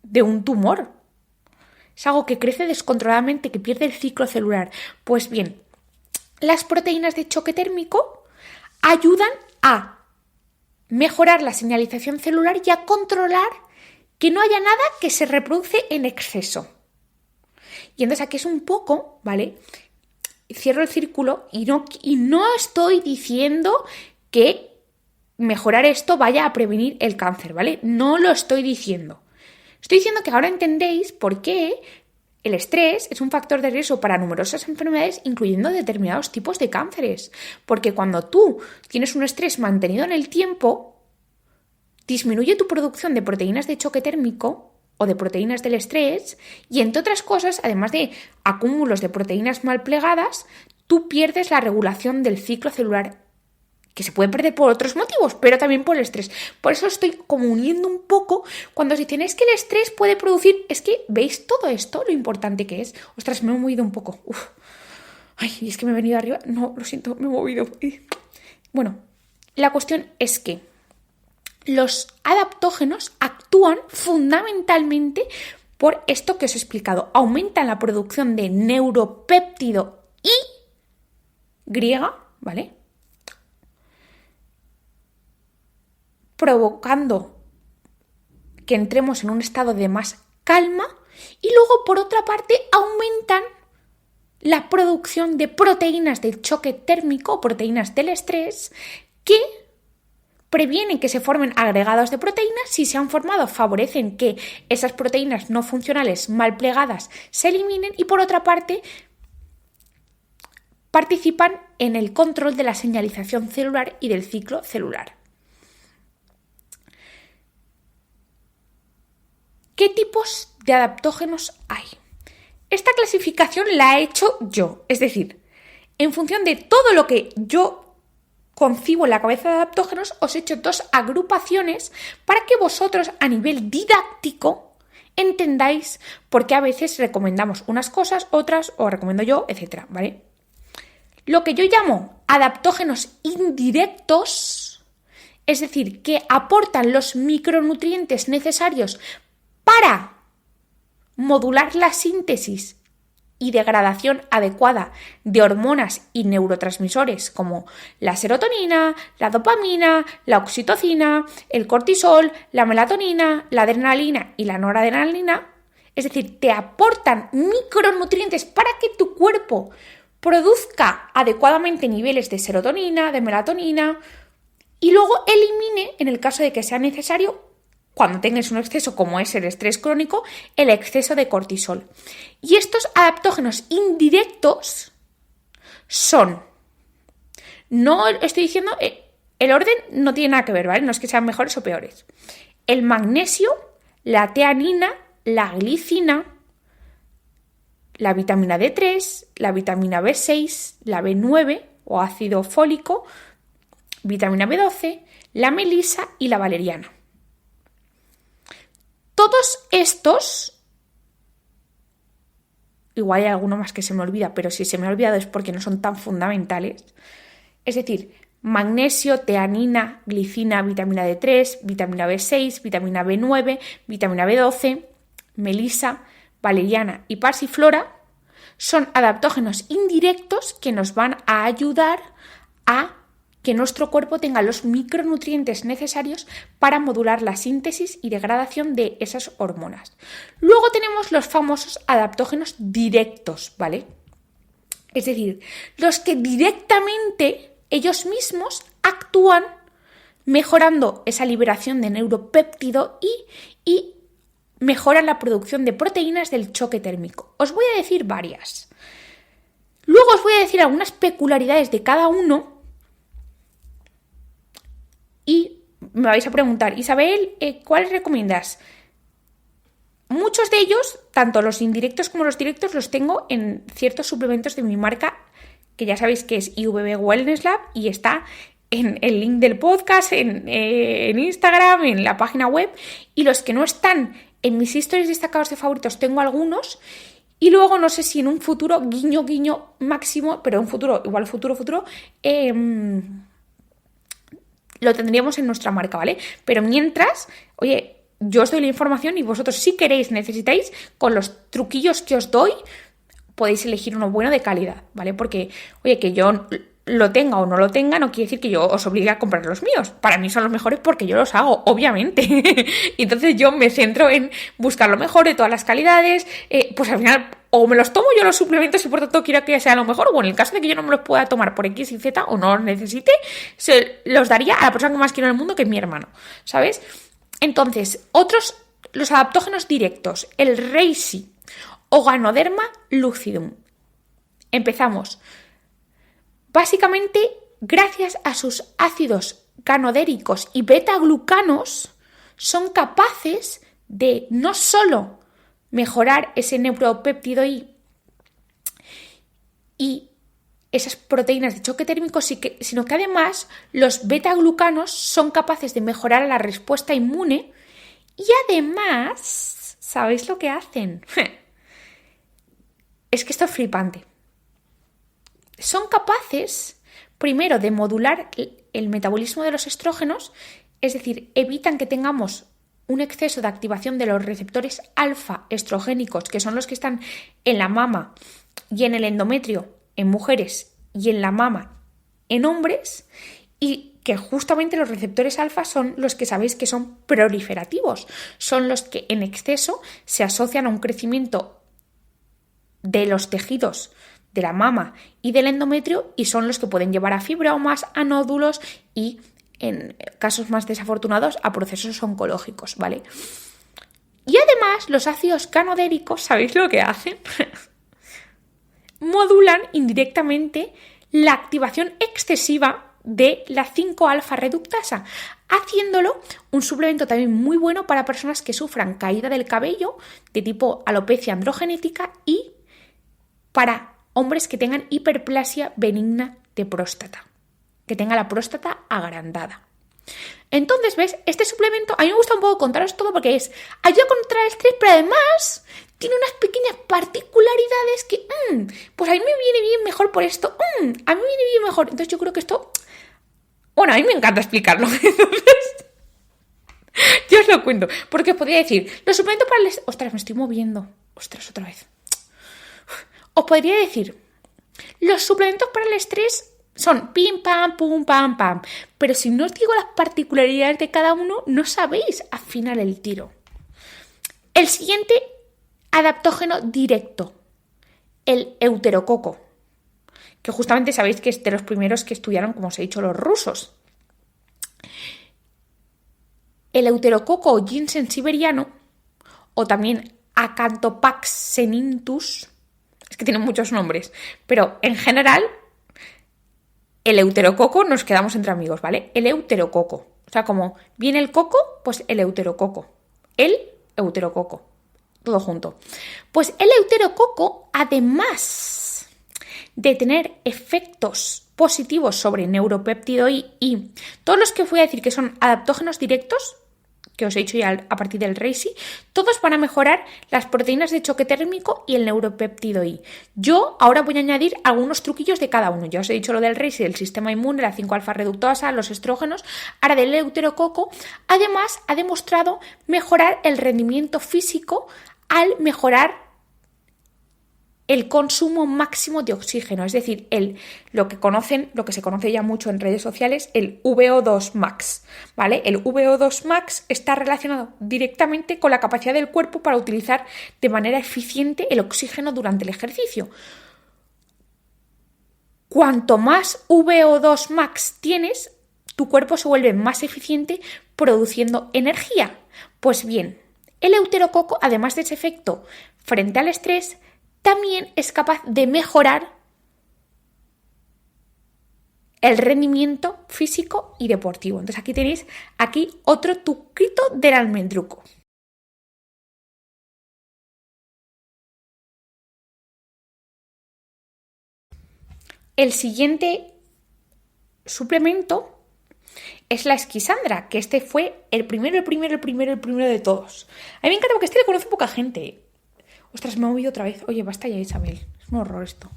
de un tumor. Es algo que crece descontroladamente, que pierde el ciclo celular. Pues bien, las proteínas de choque térmico ayudan a mejorar la señalización celular y a controlar que no haya nada que se reproduce en exceso. Y entonces aquí es un poco, ¿vale? Cierro el círculo y no estoy diciendo que mejorar esto vaya a prevenir el cáncer, ¿vale? No lo estoy diciendo. Estoy diciendo que ahora entendéis por qué el estrés es un factor de riesgo para numerosas enfermedades, incluyendo determinados tipos de cánceres. Porque cuando tú tienes un estrés mantenido en el tiempo, disminuye tu producción de proteínas de choque térmico o de proteínas del estrés y, entre otras cosas, además de acúmulos de proteínas mal plegadas, tú pierdes la regulación del ciclo celular, que se puede perder por otros motivos, pero también por el estrés. Por eso estoy como uniendo un poco cuando se dicen es que el estrés puede producir... Es que, ¿veis todo esto? Lo importante que es. Ostras, me he movido un poco. Uf. Ay, y es que me he venido arriba. No, lo siento, me he movido. Bueno, la cuestión es que los adaptógenos actúan fundamentalmente por esto que os he explicado. Aumentan la producción de neuropéptido Y, ¿vale? Provocando que entremos en un estado de más calma y luego, por otra parte, aumentan la producción de proteínas del choque térmico, proteínas del estrés, que previenen que se formen agregados de proteínas. Si se han formado, favorecen que esas proteínas no funcionales mal plegadas se eliminen y, por otra parte, participan en el control de la señalización celular y del ciclo celular. ¿Qué tipos de adaptógenos hay? Esta clasificación la he hecho yo, es decir, en función de todo lo que yo concibo en la cabeza de adaptógenos, os he hecho dos agrupaciones para que vosotros a nivel didáctico entendáis por qué a veces recomendamos unas cosas, otras, o recomiendo yo, etc., ¿vale? Lo que yo llamo adaptógenos indirectos, es decir, que aportan los micronutrientes necesarios para modular la síntesis y degradación adecuada de hormonas y neurotransmisores como la serotonina, la dopamina, la oxitocina, el cortisol, la melatonina, la adrenalina y la noradrenalina. Es decir, te aportan micronutrientes para que tu cuerpo produzca adecuadamente niveles de serotonina, de melatonina y luego elimine, en el caso de que sea necesario, cuando tengáis un exceso como es el estrés crónico, el exceso de cortisol. Y estos adaptógenos indirectos son, no estoy diciendo, el orden no tiene nada que ver, ¿vale? No es que sean mejores o peores. El magnesio, la teanina, la glicina, la vitamina D3, la vitamina B6, la B9 o ácido fólico, vitamina B12, la melisa y la valeriana. Todos estos, igual hay alguno más que se me olvida, pero si se me ha olvidado es porque no son tan fundamentales. Es decir, magnesio, teanina, glicina, vitamina D3, vitamina B6, vitamina B9, vitamina B12, melisa, valeriana y pasiflora son adaptógenos indirectos que nos van a ayudar a que nuestro cuerpo tenga los micronutrientes necesarios para modular la síntesis y degradación de esas hormonas. Luego tenemos los famosos adaptógenos directos, ¿vale? Es decir, los que directamente ellos mismos actúan mejorando esa liberación de neuropéptido y mejoran la producción de proteínas del choque térmico. Os voy a decir varias. Luego os voy a decir algunas peculiaridades de cada uno. Y me vais a preguntar, Isabel, ¿cuáles recomiendas? Muchos de ellos, tanto los indirectos como los directos, los tengo en ciertos suplementos de mi marca, que ya sabéis que es IVB Wellness Lab y está en el link del podcast, en Instagram, en la página web, y los que no están en mis historias destacados de favoritos tengo algunos, y luego no sé si en un futuro, guiño, guiño máximo, pero en un futuro, igual futuro, lo tendríamos en nuestra marca, ¿vale? Pero mientras, oye, yo os doy la información y vosotros si queréis, necesitáis, con los truquillos que os doy, podéis elegir uno bueno de calidad, ¿vale? Porque, oye, que yo lo tenga o no lo tenga, no quiere decir que yo os obligue a comprar los míos. Para mí son los mejores porque yo los hago, obviamente. Y entonces yo me centro en buscar lo mejor de todas las calidades. Pues al final, o me los tomo yo los suplementos y por tanto quiero que sea lo mejor, o en el caso de que yo no me los pueda tomar por X y Z o no los necesite, se los daría a la persona que más quiero en el mundo, que es mi hermano, ¿sabes? Entonces, los adaptógenos directos, el Reishi o Ganoderma lucidum. Empezamos. Básicamente, gracias a sus ácidos ganodéricos y beta-glucanos, son capaces de no solo mejorar ese neuropéptido I y esas proteínas de choque térmico, sino que además los beta-glucanos son capaces de mejorar la respuesta inmune y además, ¿sabéis lo que hacen? Es que esto es flipante. Son capaces, primero, de modular el metabolismo de los estrógenos, es decir, evitan que tengamos un exceso de activación de los receptores alfa estrogénicos, que son los que están en la mama y en el endometrio en mujeres y en la mama en hombres, y que justamente los receptores alfa son los que sabéis que son proliferativos, son los que en exceso se asocian a un crecimiento de los tejidos de la mama y del endometrio y son los que pueden llevar a fibromas, a nódulos y, en casos más desafortunados, a procesos oncológicos, ¿vale? Y además, los ácidos ganodéricos, ¿sabéis lo que hacen? Modulan indirectamente la activación excesiva de la 5-alfa reductasa, haciéndolo un suplemento también muy bueno para personas que sufran caída del cabello de tipo alopecia androgenética y para hombres que tengan hiperplasia benigna de próstata, que tenga la próstata agrandada. Entonces, ¿ves? Este suplemento, a mí me gusta un poco contaros todo porque es ayuda contra el estrés, pero además tiene unas pequeñas particularidades que, pues a mí me viene bien mejor por esto, a mí me viene bien mejor. Entonces yo creo que esto, bueno, a mí me encanta explicarlo. Entonces, yo os lo cuento, porque os podría decir, los suplementos para el estrés, ostras, me estoy moviendo, ostras, otra vez. Os podría decir, los suplementos para el estrés son pim, pam, pum, pam, pam. Pero si no os digo las particularidades de cada uno, no sabéis afinar el tiro. El siguiente adaptógeno directo, el euterococo, que justamente sabéis que es de los primeros que estudiaron, como os he dicho, los rusos. El euterococo o ginseng siberiano, o también Acanthopax senintus, es que tienen muchos nombres, pero en general el euterococo nos quedamos entre amigos, ¿vale? El euterococo, o sea, como viene el coco, pues el euterococo, el euterococo, todo junto. Pues el euterococo, además de tener efectos positivos sobre neuropéptido I y todos los que voy a decir que son adaptógenos directos, que os he dicho ya a partir del Reishi, todos van a mejorar las proteínas de choque térmico y el neuropéptido I. Yo ahora voy a añadir algunos truquillos de cada uno. Ya os he dicho lo del Reishi, del sistema inmune, la 5-alfa reductasa, los estrógenos. Ahora del euterococo, además ha demostrado mejorar el rendimiento físico al mejorar el consumo máximo de oxígeno, es decir, lo que se conoce ya mucho en redes sociales, el VO2 max, ¿vale? El VO2 max está relacionado directamente con la capacidad del cuerpo para utilizar de manera eficiente el oxígeno durante el ejercicio. Cuanto más VO2 max tienes, tu cuerpo se vuelve más eficiente produciendo energía. Pues bien, el euterococo, además de ese efecto frente al estrés, también es capaz de mejorar el rendimiento físico y deportivo. Entonces aquí tenéis otro truquito del almendruco. El siguiente suplemento es la esquisandra, que este fue el primero de todos. A mí me encanta porque este le conoce poca gente. Ostras, me he movido otra vez. Oye, basta ya, Isabel. Es un horror esto.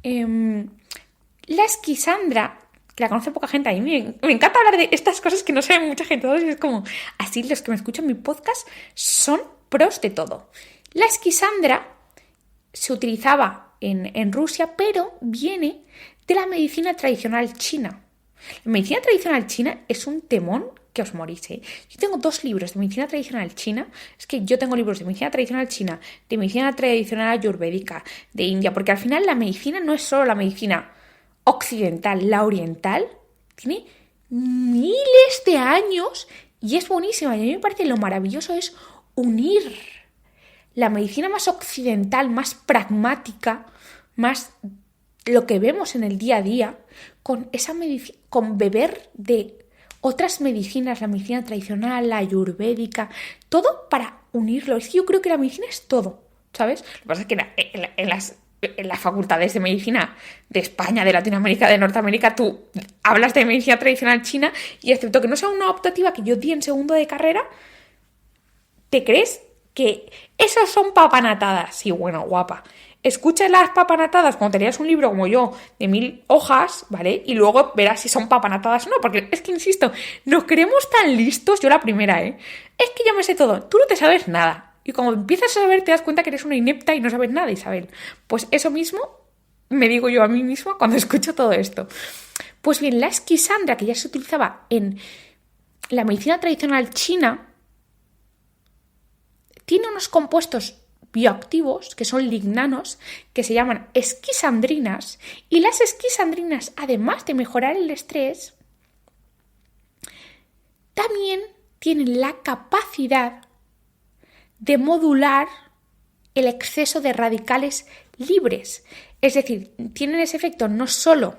La esquisandra, que la conoce poca gente. A mí me encanta hablar de estas cosas que no sabe mucha gente. Entonces es como, así los que me escuchan mi podcast son pros de todo. La esquisandra se utilizaba en Rusia, pero viene de la medicina tradicional china. La medicina tradicional china es un temón que os morís, ¿eh? Yo tengo 2 libros de medicina tradicional china. Es que yo tengo libros de medicina tradicional china, de medicina tradicional ayurvédica, de India, porque al final la medicina no es solo la medicina occidental, la oriental tiene miles de años y es buenísima. Y a mí me parece lo maravilloso es unir la medicina más occidental, más pragmática, más lo que vemos en el día a día, con esa con beber de otras medicinas, la medicina tradicional, la ayurvédica, todo para unirlo. Es que yo creo que la medicina es todo, ¿sabes? Lo que pasa es que en las facultades de medicina de España, de Latinoamérica, de Norteamérica, tú hablas de medicina tradicional china y excepto que no sea una optativa que yo di en segundo de carrera, ¿te crees que esos son papanatadas? Sí, bueno, guapa. Escucha las papanatadas cuando te leas un libro como yo de 1000 hojas, ¿vale? Y luego verás si son papanatadas o no, porque es que, insisto, nos creemos tan listos, yo la primera, ¿eh? Es que ya me sé todo, tú no te sabes nada. Y cuando empiezas a saber te das cuenta que eres una inepta y no sabes nada, Isabel. Pues eso mismo me digo yo a mí misma cuando escucho todo esto. Pues bien, la esquisandra, que ya se utilizaba en la medicina tradicional china, tiene unos compuestos bioactivos, que son lignanos, que se llaman esquisandrinas, y las esquisandrinas, además de mejorar el estrés, también tienen la capacidad de modular el exceso de radicales libres. Es decir, tienen ese efecto no solo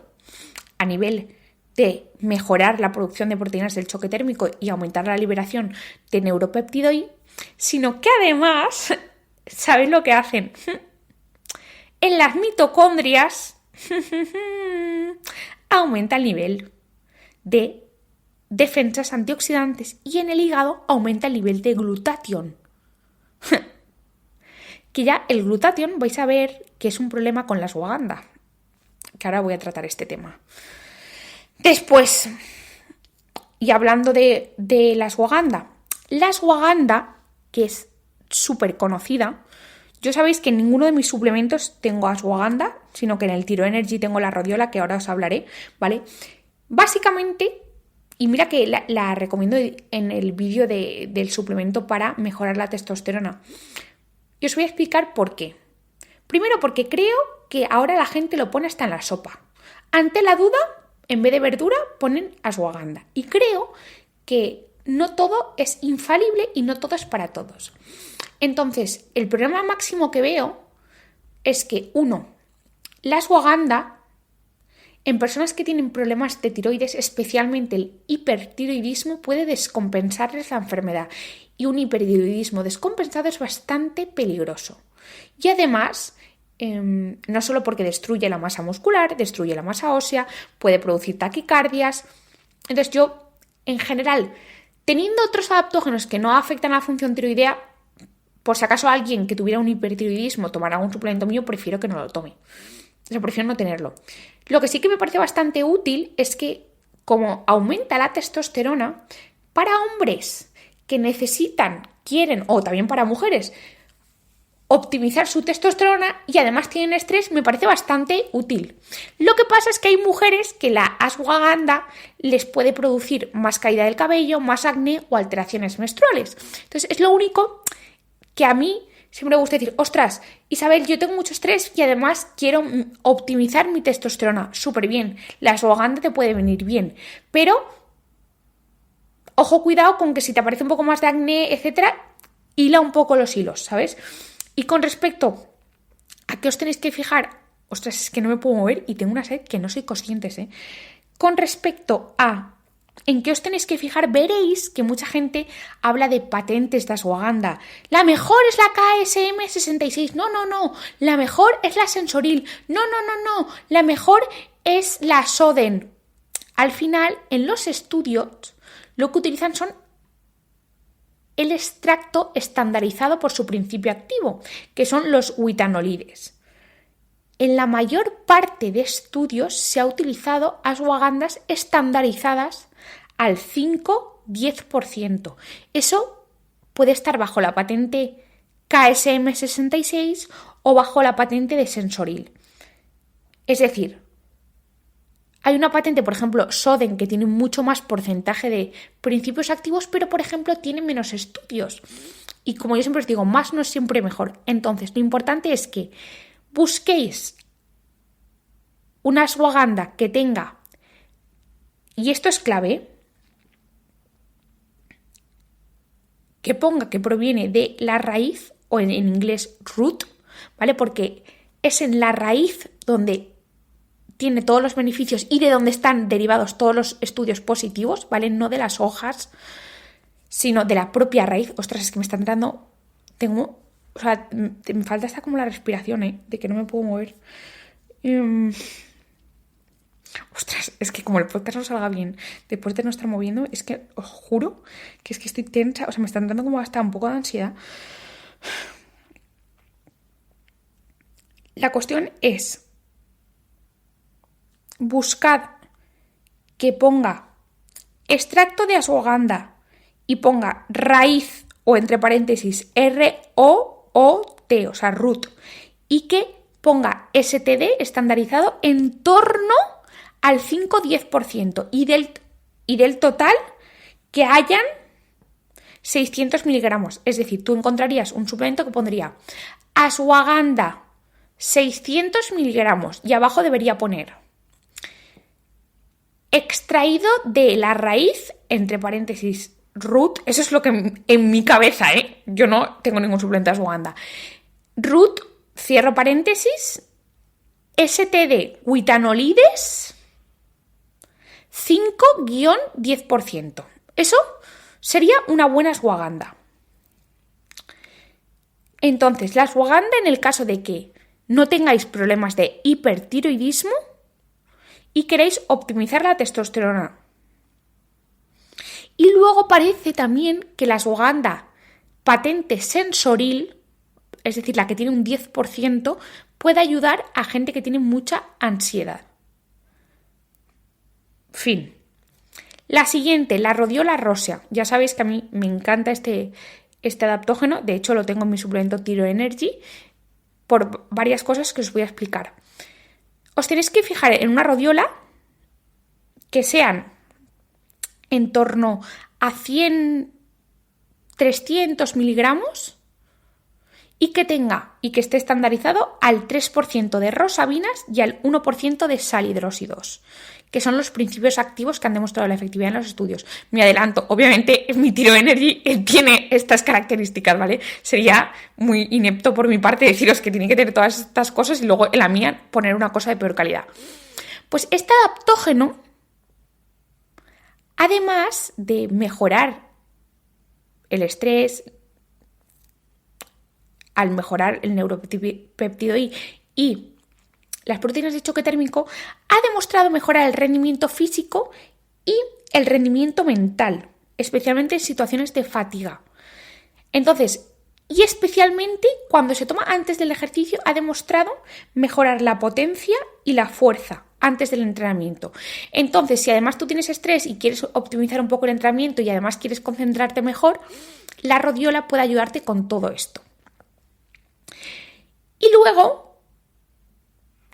a nivel de mejorar la producción de proteínas del choque térmico y aumentar la liberación de neuropéptido I, sino que además, ¿sabéis lo que hacen? En las mitocondrias aumenta el nivel de defensas antioxidantes y en el hígado aumenta el nivel de glutatión. Que ya el glutatión vais a ver que es un problema con la ashwagandha, que ahora voy a tratar este tema. Después, y hablando de la ashwagandha, que es súper conocida, yo sabéis que en ninguno de mis suplementos tengo ashwagandha, sino que en el Tiro Energy tengo la rodiola, que ahora os hablaré, ¿vale? Básicamente, y mira que la recomiendo en el vídeo del suplemento para mejorar la testosterona. Y os voy a explicar por qué. Primero, porque creo que ahora la gente lo pone hasta en la sopa. Ante la duda, en vez de verdura, ponen ashwagandha. Y creo que no todo es infalible y no todo es para todos. Entonces, el problema máximo que veo es que, uno, la ashwagandha, en personas que tienen problemas de tiroides, especialmente el hipertiroidismo, puede descompensarles la enfermedad. Y un hipertiroidismo descompensado es bastante peligroso. Y además, no solo porque destruye la masa muscular, destruye la masa ósea, puede producir taquicardias. Entonces yo, en general, teniendo otros adaptógenos que no afectan a la función tiroidea, por si acaso alguien que tuviera un hipertiroidismo tomara un suplemento mío, prefiero que no lo tome. O sea, prefiero no tenerlo. Lo que sí que me parece bastante útil es que, como aumenta la testosterona, para hombres que necesitan, quieren, o también para mujeres, optimizar su testosterona y además tienen estrés, me parece bastante útil. Lo que pasa es que hay mujeres que la ashwagandha les puede producir más caída del cabello, más acné o alteraciones menstruales. Entonces es lo único que a mí siempre me gusta decir, ostras, Isabel, yo tengo mucho estrés y además quiero optimizar mi testosterona. Súper bien, la ashwagandha te puede venir bien, pero ojo, cuidado con que si te aparece un poco más de acné, etcétera, hila un poco los hilos, ¿sabes? Y con respecto a qué os tenéis que fijar, ostras, es que no me puedo mover y tengo una sed que no soy conscientes, ¿eh? Con respecto a en qué os tenéis que fijar, veréis que mucha gente habla de patentes de ashwagandha. La mejor es la KSM 66. No. La mejor es la Sensoril. No. La mejor es la Soden. al final, en los estudios, lo que utilizan son el extracto estandarizado por su principio activo, que son los huitanolides. En la mayor parte de estudios se ha utilizado ashwagandas estandarizadas al 5-10%. Eso puede estar bajo la patente KSM66 o bajo la patente de Sensoril. Es decir, hay una patente, por ejemplo, Soden, que tiene mucho más porcentaje de principios activos, pero, por ejemplo, tiene menos estudios. Y como yo siempre os digo, más no es siempre mejor. Entonces, lo importante es que busquéis una ashwagandha que tenga, y esto es clave, que ponga que proviene de la raíz, o en inglés root, ¿vale? Porque es en la raíz donde tiene todos los beneficios y de donde están derivados todos los estudios positivos, ¿vale? No de las hojas, sino de la propia raíz. Ostras, es que me está entrando... O sea, me falta hasta como la respiración, de que no me puedo mover. Ostras, es que como el podcast no salga bien después de no estar moviendo, es que os juro que es que estoy tensa, o sea, me está entrando como hasta un poco de ansiedad. La cuestión es, buscad que ponga extracto de ashwagandha y ponga raíz o entre paréntesis ROOT, o sea, root, y que ponga STD estandarizado en torno al 5-10% y del total que hayan 600 miligramos. Es decir, tú encontrarías un suplemento que pondría ashwagandha 600 miligramos y abajo debería poner extraído de la raíz, entre paréntesis, root. Eso es lo que en mi cabeza, yo no tengo ningún suplemento de ashwagandha. Root, cierro paréntesis, STD huitanolides 5-10%. Eso sería una buena ashwagandha. Entonces, la ashwagandha, en el caso de que no tengáis problemas de hipertiroidismo y queréis optimizar la testosterona. Y luego parece también que la ashwagandha patente Sensoril, es decir, la que tiene un 10%, puede ayudar a gente que tiene mucha ansiedad. Fin. La siguiente, la Rhodiola rosea. Ya sabéis que a mí me encanta este adaptógeno. De hecho, lo tengo en mi suplemento Tiro Energy por varias cosas que os voy a explicar. Os tenéis que fijar en una rodiola que sean en torno a 100-300 miligramos y que esté estandarizado al 3% de rosabinas y al 1% de salhidrósidos, que son los principios activos que han demostrado la efectividad en los estudios. Me adelanto, obviamente mi Tiro Energy tiene estas características, ¿vale? Sería muy inepto por mi parte deciros que tiene que tener todas estas cosas y luego en la mía poner una cosa de peor calidad. Pues este adaptógeno, además de mejorar el estrés, al mejorar el neuropéptido I y las proteínas de choque térmico, ha demostrado mejorar el rendimiento físico y el rendimiento mental, especialmente en situaciones de fatiga. Entonces, y especialmente cuando se toma antes del ejercicio, ha demostrado mejorar la potencia y la fuerza antes del entrenamiento. Entonces, si además tú tienes estrés y quieres optimizar un poco el entrenamiento y además quieres concentrarte mejor, la rodiola puede ayudarte con todo esto. Y luego,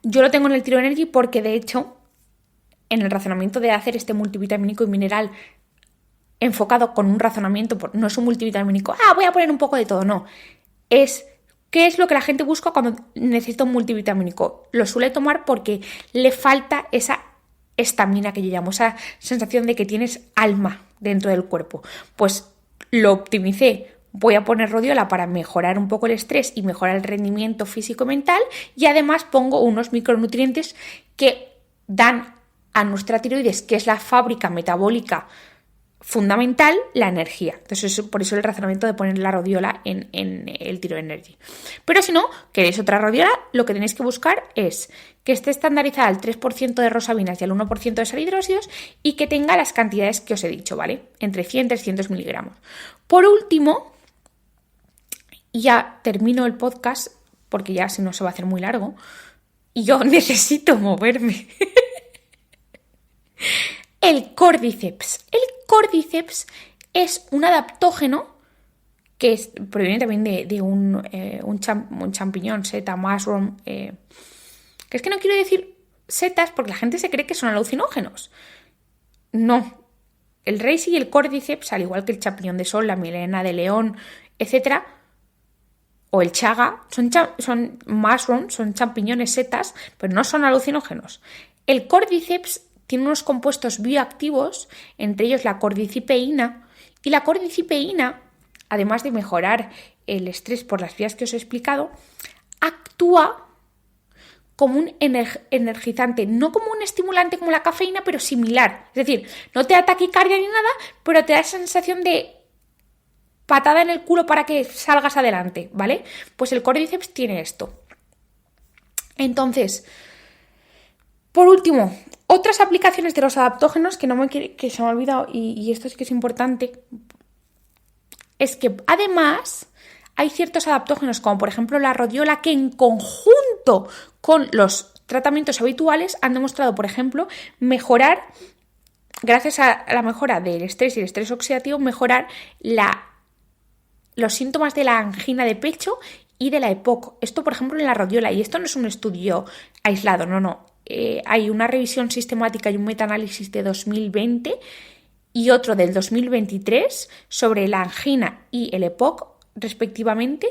yo lo tengo en el Tiro Energy porque, de hecho, en el razonamiento de hacer este multivitamínico y mineral enfocado con un razonamiento, no es un multivitamínico, voy a poner un poco de todo, no. Es, ¿qué es lo que la gente busca cuando necesita un multivitamínico? Lo suele tomar porque le falta esa estamina que yo llamo, esa sensación de que tienes alma dentro del cuerpo. Pues lo optimicé. Voy a poner rodiola para mejorar un poco el estrés y mejorar el rendimiento físico-mental y además pongo unos micronutrientes que dan a nuestra tiroides, que es la fábrica metabólica fundamental la energía. Entonces, por eso el razonamiento de poner la rodiola en el Tiro Energy. Pero si no, queréis otra rodiola, lo que tenéis que buscar es que esté estandarizada al 3% de rosabinas y al 1% de salidrósidos y que tenga las cantidades que os he dicho, ¿vale? Entre 100 y 300 miligramos. Por último, y ya termino el podcast, porque ya si no se va a hacer muy largo, y yo necesito moverme. El Cordyceps. El Cordyceps es un adaptógeno que proviene también de un champiñón, seta, mushroom. Que es que no quiero decir setas porque la gente se cree que son alucinógenos. No. El reishi y el Cordyceps, al igual que el champiñón de sol, la melena de león, etc., o el chaga, son mushrooms, son champiñones setas, pero no son alucinógenos. El Cordyceps tiene unos compuestos bioactivos, entre ellos la cordicipeína, y la cordicipeína, además de mejorar el estrés por las vías que os he explicado, actúa como un energizante, no como un estimulante como la cafeína, pero similar. Es decir, no te da taquicardia ni nada, pero te da esa sensación de patada en el culo para que salgas adelante, ¿vale? Pues el Cordyceps tiene esto. Entonces, por último, otras aplicaciones de los adaptógenos que se me ha olvidado, y esto sí que es importante, es que además hay ciertos adaptógenos, como por ejemplo la rodiola, que en conjunto con los tratamientos habituales han demostrado, por ejemplo, mejorar, gracias a la mejora del estrés y el estrés oxidativo, mejorar los síntomas de la angina de pecho y de la EPOC. Esto, por ejemplo, en la rodiola, y esto no es un estudio aislado, no. Hay una revisión sistemática y un metaanálisis de 2020 y otro del 2023 sobre la angina y el EPOC, respectivamente,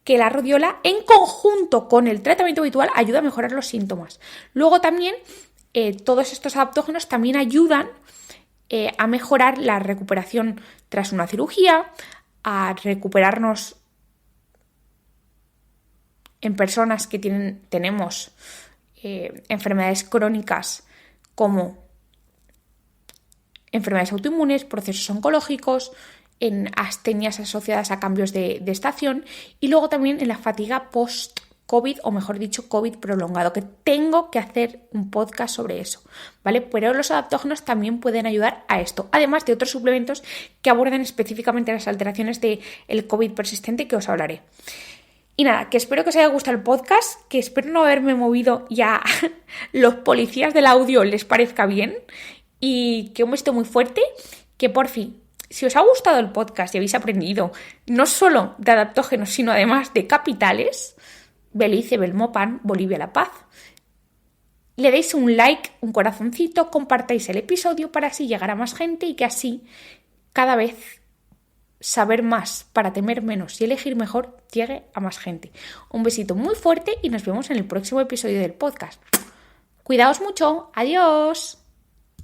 que la rodiola, en conjunto con el tratamiento habitual, ayuda a mejorar los síntomas. Luego también, todos estos adaptógenos también ayudan a mejorar la recuperación tras una cirugía, a recuperarnos en personas que tenemos enfermedades crónicas como enfermedades autoinmunes, procesos oncológicos, en astenias asociadas a cambios de estación y luego también en la fatiga post-COVID, o mejor dicho, COVID prolongado, que tengo que hacer un podcast sobre eso, ¿vale? Pero los adaptógenos también pueden ayudar a esto, además de otros suplementos que abordan específicamente las alteraciones del COVID persistente, que os hablaré. Y nada, que espero que os haya gustado el podcast, que espero no haberme movido y a los policías del audio les parezca bien y que un besito muy fuerte, que por fin, si os ha gustado el podcast y habéis aprendido no solo de adaptógenos, sino además de capitales, Belice, Belmopan, Bolivia, La Paz, le deis un like, un corazoncito, compartáis el episodio para así llegar a más gente y que así cada vez saber más para temer menos y elegir mejor llegue a más gente. Un besito muy fuerte y nos vemos en el próximo episodio del podcast. Cuidaos mucho. Adiós.